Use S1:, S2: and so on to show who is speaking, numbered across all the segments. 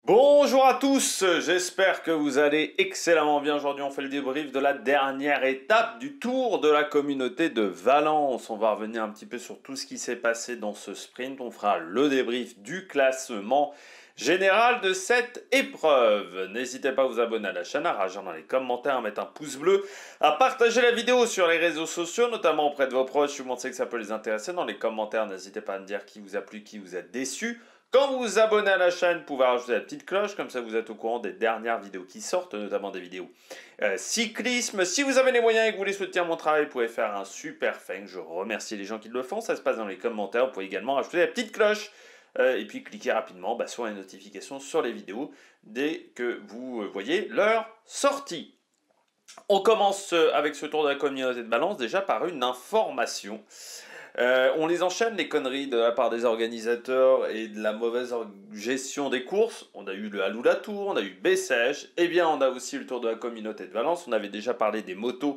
S1: Bonjour à tous, j'espère que vous allez excellemment bien. Aujourd'hui, on fait le débrief de la dernière étape du Tour de la communauté de Valence. On va revenir un petit peu sur tout ce qui s'est passé dans ce sprint. On fera le débrief du classement général de cette épreuve. N'hésitez pas à vous abonner à la chaîne, à réagir dans les commentaires, à mettre un pouce bleu, à partager la vidéo sur les réseaux sociaux, notamment auprès de vos proches si vous pensez que ça peut les intéresser. Dans les commentaires, n'hésitez pas à me dire qui vous a plu, qui vous a déçu. Quand vous vous abonnez à la chaîne, vous pouvez rajouter la petite cloche, comme ça vous êtes au courant des dernières vidéos qui sortent, notamment des vidéos cyclisme. Si vous avez les moyens et que vous voulez soutenir mon travail, vous pouvez faire un super thanks. Je remercie les gens qui le font, ça se passe dans les commentaires. Vous pouvez également rajouter la petite cloche et puis cliquer rapidement sur les notifications sur les vidéos dès que vous voyez leur sortie. On commence avec ce tour de la communauté de Valence déjà par une information. On les enchaîne, les conneries de la part des organisateurs et de la mauvaise gestion des courses. On a eu le Alula Tour, on a eu Bessèges, et bien on a aussi le Tour de la communauté de Valence. On avait déjà parlé des motos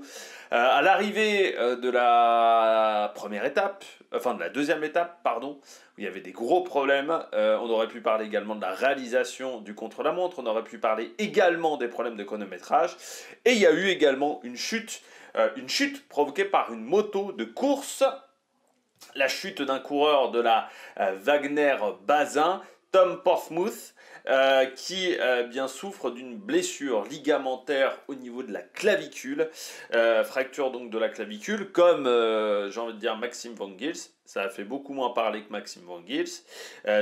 S1: à l'arrivée de la première étape, enfin de la deuxième étape, pardon, où il y avait des gros problèmes. On aurait pu parler également de la réalisation du contre-la-montre, on aurait pu parler également des problèmes de chronométrage, et il y a eu également une chute provoquée par une moto de course. La chute d'un coureur de la Wagner Bazin, Tom Portsmouth, qui bien souffre d'une blessure ligamentaire au niveau de la clavicule, fracture donc de la clavicule, comme j'ai envie de dire Maxime Van Gils. Ça a fait beaucoup moins parler que Maxime Van Gils.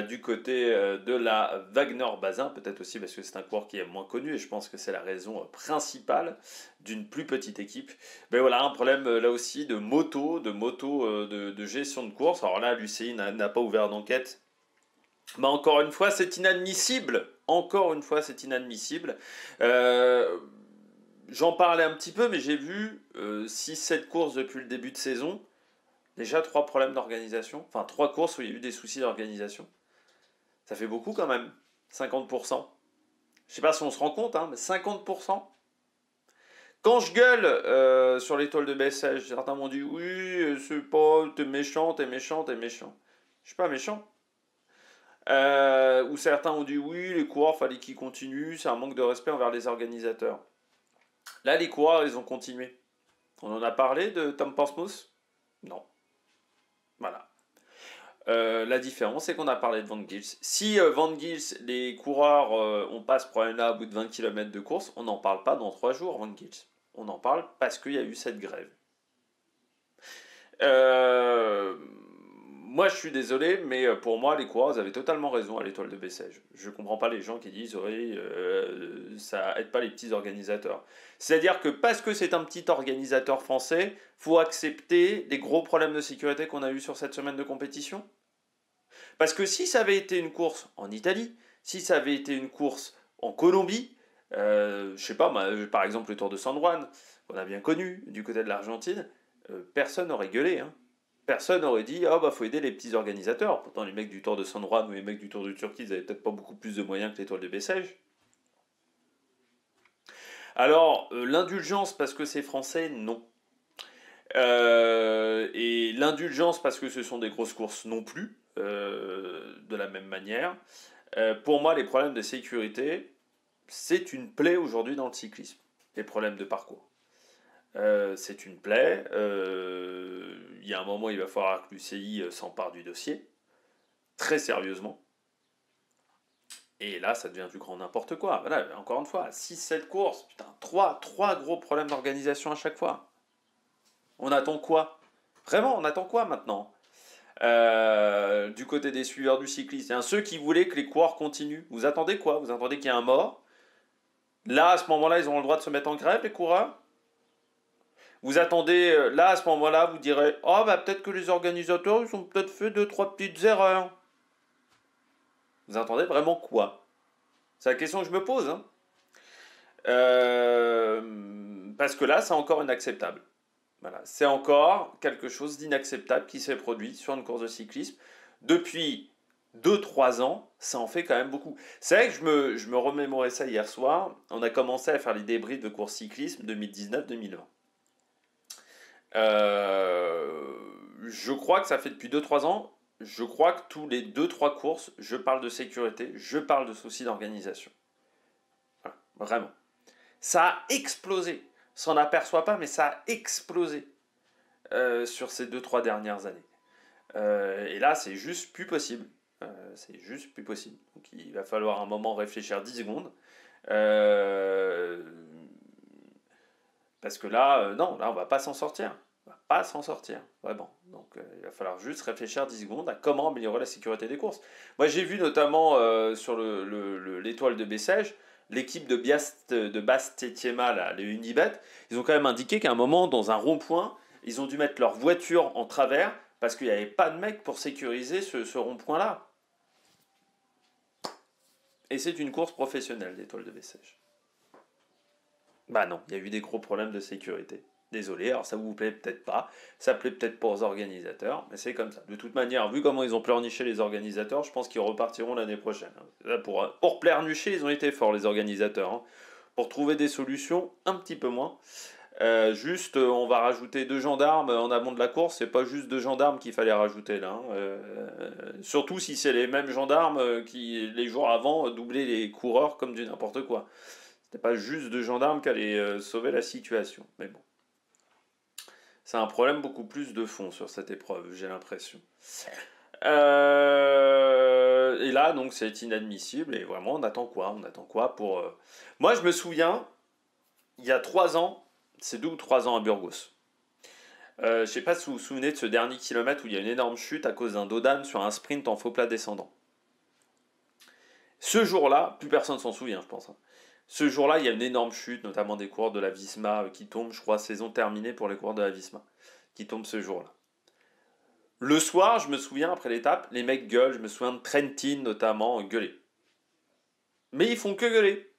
S1: Du côté de la Wagner Bazin, peut-être aussi parce que c'est un coureur qui est moins connu, et je pense que c'est la raison principale d'une plus petite équipe. Mais voilà, un problème là aussi de moto, de gestion de course. Alors là, l'UCI n'a pas ouvert d'enquête. Mais encore une fois, c'est inadmissible. Encore une fois, c'est inadmissible. J'en parlais un petit peu, mais j'ai vu 6-7 courses depuis le début de saison. Déjà 3 problèmes d'organisation. Enfin, 3 courses où il y a eu des soucis d'organisation. Ça fait beaucoup quand même. 50%. Je sais pas si on se rend compte, hein, mais 50%. Quand je gueule sur l'étoile de Bessèges, certains m'ont dit oui, c'est pas, t'es méchant, t'es méchant, t'es méchant. Je suis pas méchant. Ou certains ont dit oui, les coureurs, fallait qu'ils continuent, c'est un manque de respect envers les organisateurs. Là, les coureurs, ils ont continué. On en a parlé de Tom Portsmouth? Non. Voilà. La différence, c'est qu'on a parlé de Van Gils. Si Van Gils, les coureurs ont pas ce problème-là au bout de 20 km de course, on n'en parle pas dans 3 jours, Van Gils. On en parle parce qu'il y a eu cette grève. Moi, je suis désolé, mais pour moi, les coureurs avaient totalement raison à l'étoile de Bessèges. Je ne comprends pas les gens qui disent oui, ça aide pas les petits organisateurs. C'est-à-dire que parce que c'est un petit organisateur français, faut accepter les gros problèmes de sécurité qu'on a eu sur cette semaine de compétition. Parce que si ça avait été une course en Italie, si ça avait été une course en Colombie, je sais pas, par exemple le Tour de San Juan, qu'on a bien connu du côté de l'Argentine, personne n'aurait gueulé, hein. Personne n'aurait dit ah bah faut aider les petits organisateurs. Pourtant les mecs du Tour de San Juan ou les mecs du Tour de Turquie, ils avaient peut-être pas beaucoup plus de moyens que l'étoile de Bessèges. Alors l'indulgence parce que c'est français, non. Et l'indulgence parce que ce sont des grosses courses non plus, de la même manière. Pour moi, les problèmes de sécurité, c'est une plaie aujourd'hui dans le cyclisme. Les problèmes de parcours. C'est une plaie. Il y a un moment, il va falloir que l'UCI s'empare du dossier, très sérieusement. Et là, ça devient du grand n'importe quoi. Voilà, encore une fois, 6-7 courses, putain, 3 gros problèmes d'organisation à chaque fois. On attend quoi? Vraiment, on attend quoi maintenant? Du côté des suiveurs du cyclisme, ceux qui voulaient que les coureurs continuent. Vous attendez quoi? Vous attendez qu'il y ait un mort? Là, à ce moment-là, ils auront le droit de se mettre en grève, les coureurs? Vous attendez, là, à ce moment-là, vous direz « Oh, bah peut-être que les organisateurs, ils ont peut-être fait 2-3 petites erreurs. » Vous attendez vraiment quoi? C'est la question que je me pose. Hein. Parce que là, c'est encore inacceptable. Voilà. C'est encore quelque chose d'inacceptable qui s'est produit sur une course de cyclisme. Depuis 2-3 ans, ça en fait quand même beaucoup. C'est vrai que je me remémorais ça hier soir. On a commencé à faire les débriefs de course cyclisme 2019-2020. Je crois que ça fait depuis 2-3 ans, je crois que tous les 2-3 courses, je parle de sécurité, je parle de soucis d'organisation. Voilà, vraiment. Ça a explosé. On s'en aperçoit pas, mais ça a explosé sur ces 2-3 dernières années. Et là, c'est juste plus possible. C'est juste plus possible. Donc il va falloir un moment réfléchir 10 secondes. Parce que là, non, là, on va pas s'en sortir. On va pas s'en sortir, vraiment. Donc il va falloir juste réfléchir 10 secondes à comment améliorer la sécurité des courses. Moi, j'ai vu notamment sur l'étoile de Bessèges, l'équipe de Basse-Tétiéma, là, les Unibet, ils ont quand même indiqué qu'à un moment, dans un rond-point, ils ont dû mettre leur voiture en travers parce qu'il n'y avait pas de mec pour sécuriser ce rond-point-là. Et c'est une course professionnelle, l'étoile de Bessèges. Bah non, il y a eu des gros problèmes de sécurité. Désolé, alors ça vous plaît peut-être pas, ça plaît peut-être pas aux organisateurs, mais c'est comme ça. De toute manière, vu comment ils ont pleurniché les organisateurs, je pense qu'ils repartiront l'année prochaine. Là, pour pleurnicher, ils ont été forts, les organisateurs. Hein. Pour trouver des solutions, un petit peu moins. On va rajouter 2 gendarmes en amont de la course, c'est pas juste 2 gendarmes qu'il fallait rajouter là. Hein. Surtout si c'est les mêmes gendarmes qui, les jours avant, doublaient les coureurs comme du n'importe quoi. C'était pas juste 2 gendarmes qui allaient sauver la situation. Mais bon. C'est un problème beaucoup plus de fond sur cette épreuve, j'ai l'impression. Et là, donc, c'est inadmissible. Et vraiment, on attend quoi? On attend quoi pour... Moi, je me souviens, il y a 3 ans, c'est 2 ou 3 ans à Burgos. Je sais pas si vous vous souvenez de ce dernier kilomètre où il y a une énorme chute à cause d'un dos d'âne sur un sprint en faux plat descendant. Ce jour-là, plus personne s'en souvient, je pense. Hein. Ce jour-là, il y a une énorme chute, notamment des coureurs de la Visma qui tombent, je crois, saison terminée pour les coureurs de la Visma, qui tombent ce jour-là. Le soir, je me souviens, après l'étape, les mecs gueulent, je me souviens de Trentin notamment, gueuler. Mais ils font que gueuler.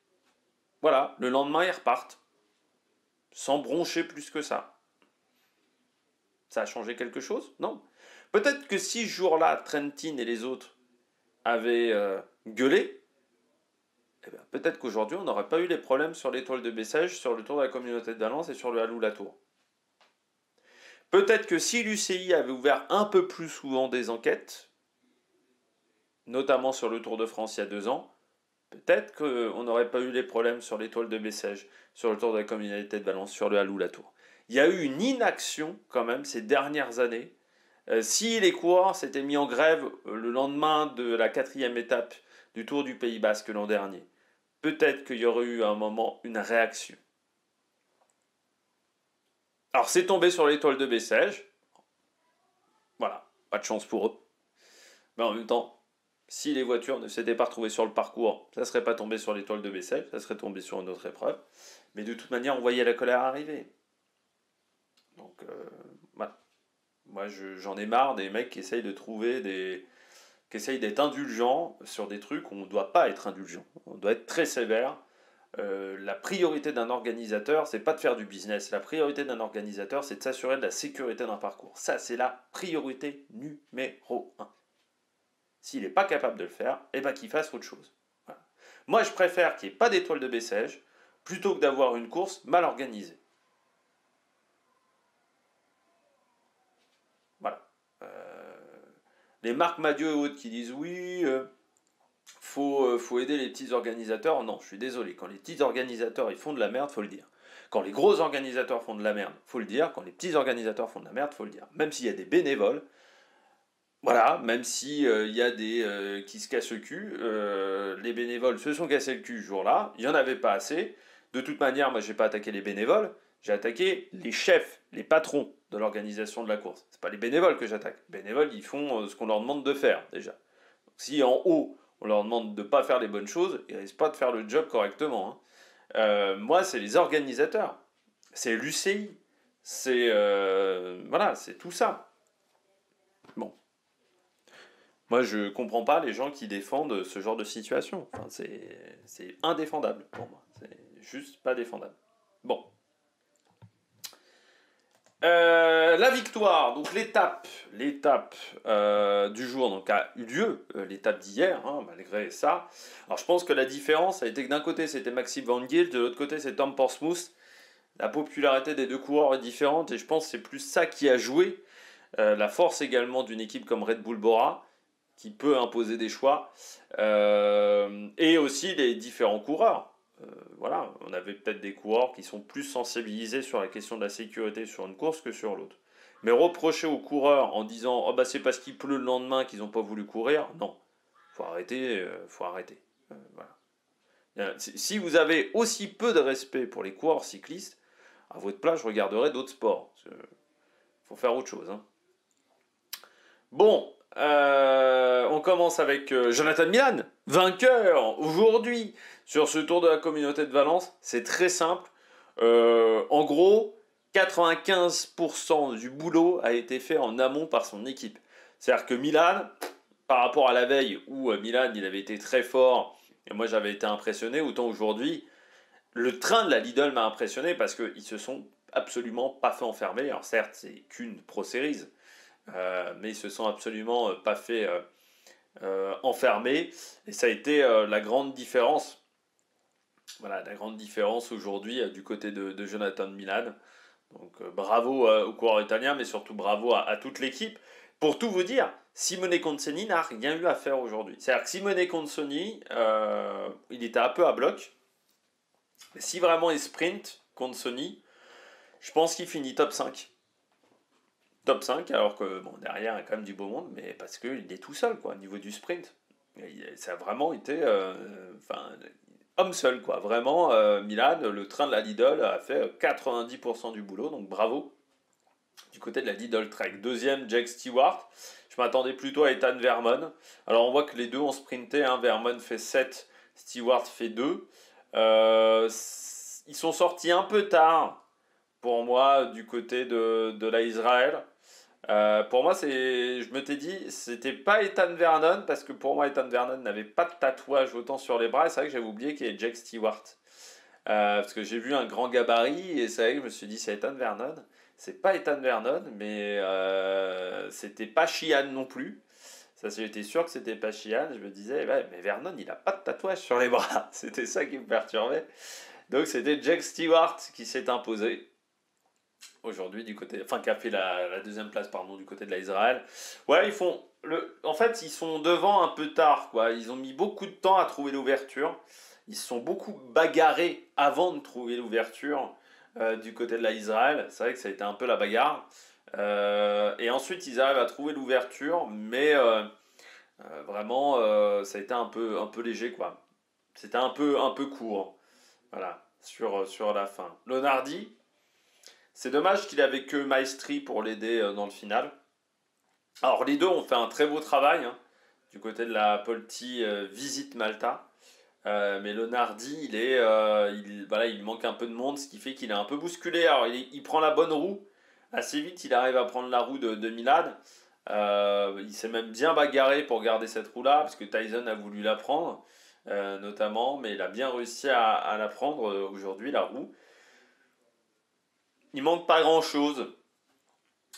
S1: Voilà, le lendemain, ils repartent. Sans broncher plus que ça. Ça a changé quelque chose? Non. Peut-être que si ce jour-là, Trentin et les autres avaient gueulé, eh bien, peut-être qu'aujourd'hui, on n'aurait pas eu les problèmes sur l'étoile de Bessèges, sur le Tour de la Communauté de Valence et sur le Halou-la-Tour. Peut-être que si l'UCI avait ouvert un peu plus souvent des enquêtes, notamment sur le Tour de France il y a 2 ans, peut-être qu'on n'aurait pas eu les problèmes sur l'étoile de Bessèges, sur le Tour de la Communauté de Valence, sur le Halou-la-Tour. Il y a eu une inaction quand même ces dernières années. Si les coureurs s'étaient mis en grève le lendemain de la 4e étape du Tour du Pays Basque l'an dernier, peut-être qu'il y aurait eu à un moment une réaction. Alors c'est tombé sur l'étoile de Bessèges. Voilà, pas de chance pour eux. Mais en même temps, si les voitures ne s'étaient pas retrouvées sur le parcours, ça ne serait pas tombé sur l'étoile de Bessèges, ça serait tombé sur une autre épreuve. Mais de toute manière, on voyait la colère arriver. Donc, voilà. Moi, j'en ai marre des mecs qui essayent de trouver qui essayent d'être indulgents sur des trucs où on ne doit pas être indulgent. On doit être très sévère. La priorité d'un organisateur, c'est pas de faire du business. La priorité d'un organisateur, c'est de s'assurer de la sécurité d'un parcours. Ça, c'est la priorité numéro 1. S'il n'est pas capable de le faire, eh ben qu'il fasse autre chose. Voilà. Moi, je préfère qu'il n'y ait pas d'étoile de Bessèges plutôt que d'avoir une course mal organisée. Voilà. Les Marc Madiot et autres qui disent oui, faut aider les petits organisateurs. Non, je suis désolé. Quand les petits organisateurs ils font de la merde, faut le dire. Quand les gros organisateurs font de la merde, faut le dire. Quand les petits organisateurs font de la merde, faut le dire. Même s'il y a des bénévoles, voilà, même s'il y a des qui se cassent le cul, les bénévoles se sont cassés le cul ce jour-là. Il n'y en avait pas assez. De toute manière, moi, j'ai pas attaqué les bénévoles. J'ai attaqué les chefs, les patrons de l'organisation de la course. C'est pas les bénévoles que j'attaque. Les bénévoles, ils font ce qu'on leur demande de faire déjà. Donc, si en haut on leur demande de ne pas faire les bonnes choses, ils ne risquent pas de faire le job correctement. Hein. Moi, c'est les organisateurs. C'est l'UCI. C'est voilà, c'est tout ça. Bon. Moi, je comprends pas les gens qui défendent ce genre de situation. Enfin, c'est indéfendable pour moi. C'est juste pas défendable. Bon. La victoire, donc l'étape du jour donc a eu lieu, l'étape d'hier, hein, malgré ça. Alors je pense que la différence a été que d'un côté c'était Maxime Van Giel, de l'autre côté c'est Tom Portsmouth. La popularité des deux coureurs est différente et je pense que c'est plus ça qui a joué La force également d'une équipe comme Red Bull Bora, qui peut imposer des choix, et aussi les différents coureurs. Voilà, on avait peut-être des coureurs qui sont plus sensibilisés sur la question de la sécurité sur une course que sur l'autre. Mais reprocher aux coureurs en disant oh bah c'est parce qu'il pleut le lendemain qu'ils n'ont pas voulu courir, non, faut arrêter, faut arrêter. Voilà. Si vous avez aussi peu de respect pour les coureurs cyclistes, à votre place, je regarderai d'autres sports. Il faut faire autre chose. Hein. Bon, on commence avec Jonathan Milan, vainqueur aujourd'hui sur ce Tour de la Communauté de Valence. C'est très simple. En gros, 95% du boulot a été fait en amont par son équipe. C'est-à-dire que Milan, par rapport à la veille où Milan il avait été très fort, et moi j'avais été impressionné, autant aujourd'hui, le train de la Lidl m'a impressionné parce qu'ils se sont absolument pas fait enfermer. Alors certes, c'est qu'une Pro Series, mais ils se sont absolument pas fait enfermer. Et ça a été la grande différence. Voilà, la grande différence aujourd'hui du côté de Jonathan Milan. Donc bravo aux coureurs italiens, mais surtout bravo à toute l'équipe. Pour tout vous dire, Simone Consoni n'a rien eu à faire aujourd'hui. C'est-à-dire que Simone Consoni, il était un peu à bloc. Mais si vraiment il sprint, Consoni, je pense qu'il finit top 5. Top 5, alors que bon, derrière, il y a quand même du beau monde, mais parce qu'il est tout seul, quoi, au niveau du sprint. Ça a vraiment été homme seul, quoi. Vraiment, Milan, le train de la Lidl a fait 90% du boulot, donc bravo. Du côté de la Lidl Trek. Deuxième, Jake Stewart. Je m'attendais plutôt à Ethan Vermon. Alors on voit que les deux ont sprinté. Hein. Vermon fait 7, Stewart fait 2. Ils sont sortis un peu tard, pour moi, du côté de la Israël. Pour moi, je m'étais dit, c'était pas Ethan Vernon, parce que pour moi, Ethan Vernon n'avait pas de tatouage autant sur les bras. Et c'est vrai que j'avais oublié qu'il y ait Jake Stewart. Parce que j'ai vu un grand gabarit, et c'est vrai que je me suis dit, c'est Ethan Vernon. C'est pas Ethan Vernon, mais c'était pas Sheehan non plus. Ça, j'étais sûr que c'était pas Sheehan. Je me disais, ouais, mais Vernon, il a pas de tatouage sur les bras. C'était ça qui me perturbait. Donc c'était Jake Stewart qui s'est imposé aujourd'hui du côté, enfin qui a fait la deuxième place pardon du côté de l'Israël. Ouais, ils font en fait ils sont devant un peu tard quoi. Ils ont mis beaucoup de temps à trouver l'ouverture. Ils se sont beaucoup bagarrés avant de trouver l'ouverture du côté de l'Israël. C'est vrai que ça a été un peu la bagarre. Et ensuite ils arrivent à trouver l'ouverture, mais vraiment ça a été un peu léger quoi. C'était un peu court. Voilà sur la fin. Leonardi. C'est dommage qu'il avait que Maestri pour l'aider dans le final. Alors les deux ont fait un très beau travail hein, du côté de la Polti Visite Malta. Mais Leonardi, il manque un peu de monde, ce qui fait qu'il est un peu bousculé. Alors il prend la bonne roue. Assez vite, il arrive à prendre la roue de Milan. Il s'est même bien bagarré pour garder cette roue-là, parce que Tyson a voulu la prendre, notamment. Mais il a bien réussi à la prendre aujourd'hui, la roue. Il manque pas grand chose,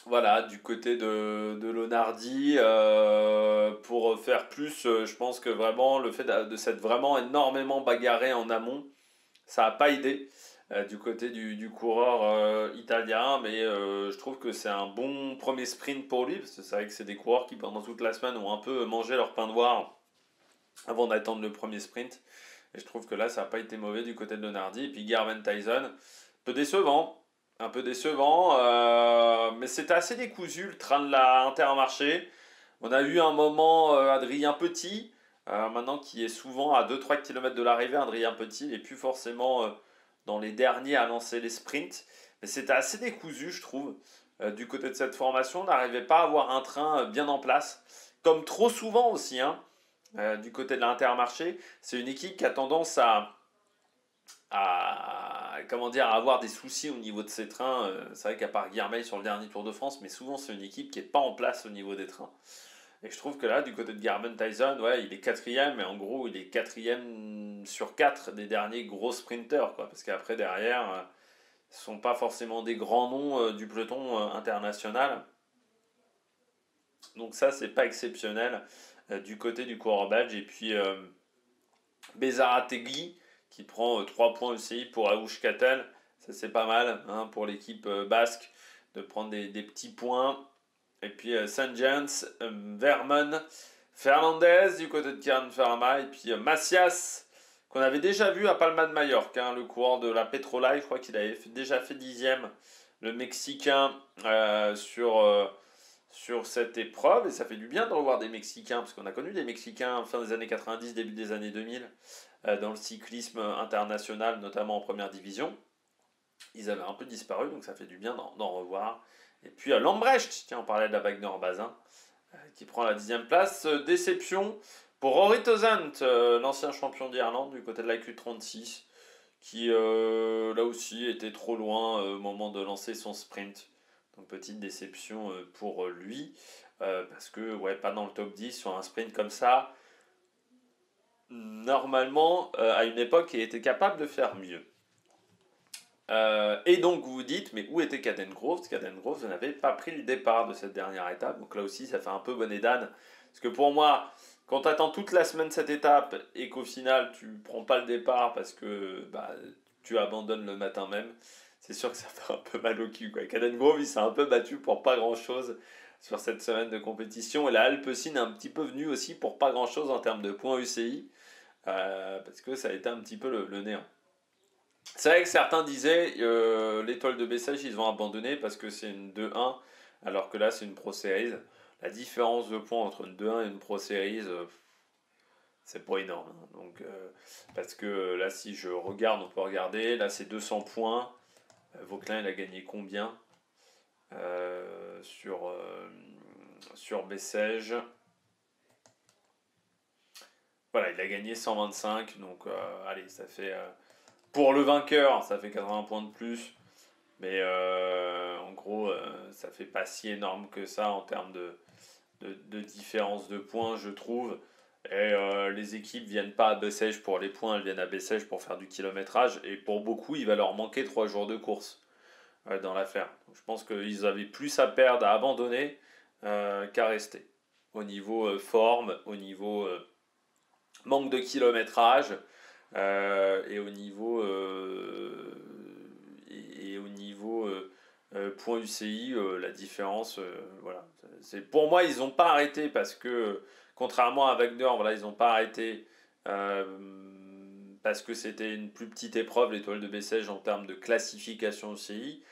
S1: voilà, du côté de Leonardi. Pour faire plus, je pense que vraiment le fait de s'être vraiment énormément bagarré en amont, ça n'a pas aidé du côté du coureur italien, mais je trouve que c'est un bon premier sprint pour lui, parce que c'est vrai que c'est des coureurs qui pendant toute la semaine ont un peu mangé leur pain noir avant d'attendre le premier sprint. Et je trouve que là, ça n'a pas été mauvais du côté de Leonardi. Et puis Garvin Tyson, un peu décevant, mais c'était assez décousu le train de la Intermarché. On a eu un moment Adrien Petit, maintenant qui est souvent à 2-3 km de l'arrivée. Adrien Petit n'est plus forcément dans les derniers à lancer les sprints, mais c'était assez décousu, je trouve. Du côté de cette formation, on n'arrivait pas à avoir un train bien en place, comme trop souvent aussi, hein, du côté de l'Intermarché. C'est une équipe qui a tendance à avoir des soucis au niveau de ses trains. C'est vrai qu'à part Guillermet sur le dernier Tour de France, mais souvent c'est une équipe qui n'est pas en place au niveau des trains. Et je trouve que là, du côté de Garmin Tyson, ouais, il est quatrième, mais en gros, il est quatrième sur 4 des derniers gros sprinters, quoi. Parce qu'après, derrière, ce ne sont pas forcément des grands noms du peloton international. Donc ça, c'est pas exceptionnel du côté du coureur belge. Et puis, Bézara Tegui, qui prend 3 points UCI pour Aouche Katel. Ça, c'est pas mal hein, pour l'équipe basque de prendre des petits points. Et puis St. James, Vermon, Fernandez du côté de Kiran Pharma. Et puis Macias, qu'on avait déjà vu à Palma de Majorque, hein, le coureur de la Petrolife. Je crois qu'il avait déjà fait 10e, le Mexicain, sur cette épreuve. Et ça fait du bien de revoir des Mexicains, parce qu'on a connu des Mexicains fin des années 90, début des années 2000, dans le cyclisme international, notamment en première division. Ils avaient un peu disparu, donc ça fait du bien d'en revoir. Et puis Lambrecht, tiens, on parlait de la Wagner-Bazin, qui prend la 10e place. Déception pour Rory Tozant, l'ancien champion d'Irlande du côté de la Q36, qui là aussi était trop loin au moment de lancer son sprint. Donc petite déception pour lui, parce que ouais, pas dans le top 10 sur un sprint comme ça. Normalement, à une époque, il était capable de faire mieux. Et donc vous vous dites, mais où était Caden Groves? Caden Groves n'avait pas pris le départ de cette dernière étape, donc là aussi ça fait un peu bonnet d'âne, parce que pour moi, quand tu attends toute la semaine cette étape et qu'au final tu prends pas le départ parce que tu abandonnes le matin même, c'est sûr que ça fait un peu mal au cul, quoi. Caden Groves il s'est un peu battu pour pas grand chose sur cette semaine de compétition, et la Alpecin est un petit peu venue aussi pour pas grand chose en termes de points UCI, parce que ça a été un petit peu le néant. C'est vrai que certains disaient l'étoile de Bessèges ils ont abandonné parce que c'est une 2-1 alors que là c'est une Pro Series. La différence de points entre une 2-1 et une Pro Series, c'est pas énorme, hein. Donc, parce que là si je regarde, on peut regarder, là c'est 200 points. Vauquelin il a gagné combien sur Bessèges? Voilà, il a gagné 125, donc allez, ça fait... pour le vainqueur, ça fait 80 points de plus. Mais en gros, ça fait pas si énorme que ça en termes de différence de points, je trouve. Et les équipes viennent pas à Bessèges pour les points, elles viennent à Bessèges pour faire du kilométrage. Et pour beaucoup, il va leur manquer 3 jours de course dans l'affaire. Donc, je pense qu'ils avaient plus à perdre, à abandonner, qu'à rester. Au niveau forme, au niveau manque de kilométrage, et au niveau point UCI, la différence, voilà. Pour moi, ils n'ont pas arrêté parce que, contrairement à Wagner, voilà, ils n'ont pas arrêté parce que c'était une plus petite épreuve, l'étoile de Bessèges, en termes de classification UCI.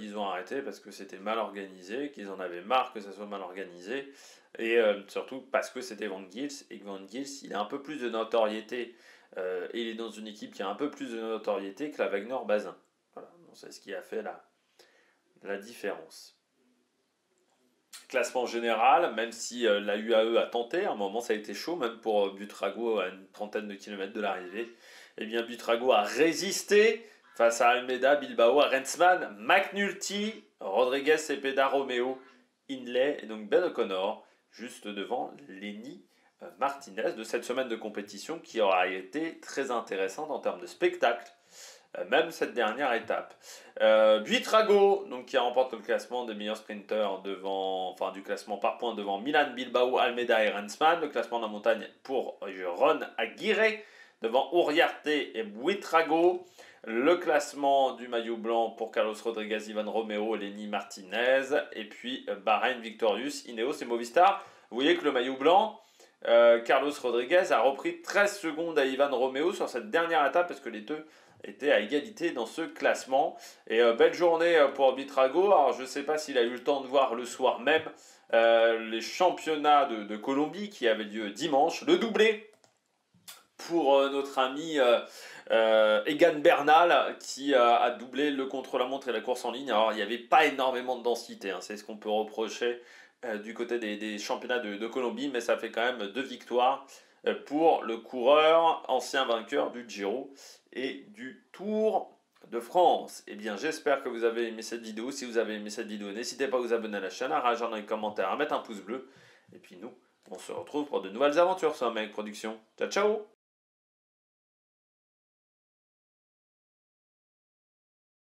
S1: Ils ont arrêté parce que c'était mal organisé, qu'ils en avaient marre que ça soit mal organisé, et surtout parce que c'était Van Gils, et que Van Gils, il a un peu plus de notoriété, et il est dans une équipe qui a un peu plus de notoriété que la Wagner-Bazin. Voilà, donc c'est ce qui a fait la différence. Classement général, même si la UAE a tenté, à un moment ça a été chaud, même pour Buitrago à une trentaine de kilomètres de l'arrivée, eh bien Buitrago a résisté face à Almeida, Bilbao, Rensman, McNulty, Rodriguez, Cepeda, Romeo, Hindley et donc Ben O'Connor, juste devant Lenny Martinez de cette semaine de compétition qui aura été très intéressante en termes de spectacle, même cette dernière étape. Buitrago, donc qui remporte le classement des meilleurs sprinters du classement par points devant Milan, Bilbao, Almeida et Rensman. Le classement de la montagne pour Ron Aguirre devant Uriarte et Buitrago. Le classement du maillot blanc pour Carlos Rodriguez, Ivan Romeo, Lenny Martinez. Et puis Bahreïn Victorious, Ineos et Movistar. Vous voyez que le maillot blanc, Carlos Rodriguez a repris 13 secondes à Ivan Romeo sur cette dernière étape parce que les deux étaient à égalité dans ce classement. Et belle journée pour Buitrago. Alors je ne sais pas s'il a eu le temps de voir le soir même les championnats de Colombie qui avaient lieu dimanche. Le doublé pour notre ami Egan Bernal qui a doublé le contre-la-montre et la course en ligne. Alors il n'y avait pas énormément de densité, hein, c'est ce qu'on peut reprocher du côté des championnats de Colombie, mais ça fait quand même 2 victoires pour le coureur ancien vainqueur du Giro et du Tour de France. Eh bien, j'espère que vous avez aimé cette vidéo. Si vous avez aimé cette vidéo, n'hésitez pas à vous abonner à la chaîne, à réagir dans les commentaires, à mettre un pouce bleu. Et puis nous, on se retrouve pour de nouvelles aventures sur Make Production. Ciao, ciao!